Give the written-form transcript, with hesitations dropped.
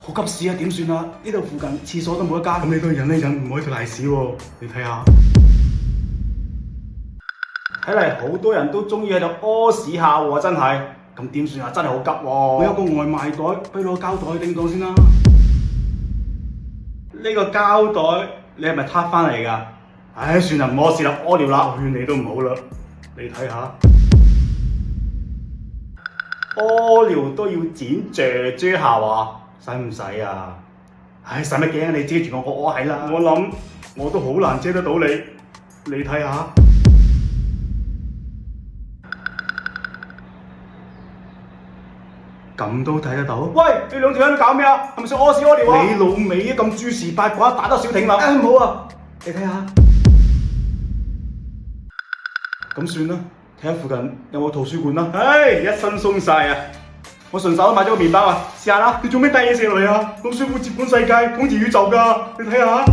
好急事啊，點算啊？呢度附近廁所都冇一間。咁你都忍一忍，唔可以拖賴屎喎。你睇下，睇嚟好多人都中意喺度屙屎下喎，真係。咁點算啊？真係好急喎。我有個外賣袋，不如攞膠袋叮當先啦。呢個膠袋你係咪撻翻嚟㗎？唉，算啦，唔屙屎啦，屙尿啦。我勸你都唔好啦，你睇下，屙尿都要剪啫啫下喎，使唔使啊？唉，使乜驚啊？你遮住我屙係啦。我諗我都好難遮得到你，你睇下。咁都睇得到？喂，你兩條喺度搞咩啊？係咪想屙屎屙尿啊？你老味啊，咁諸事八卦，打得小艇啦！唉，唔好啊，你睇下。咁算啦，睇下附近有冇圖書館啦。唉，一身鬆晒啊！我順手買咗個麵包啊，試下啦。你做咩帶嘢食落嚟啊？老鼠會接管世界，統治宇宙㗎，你睇下。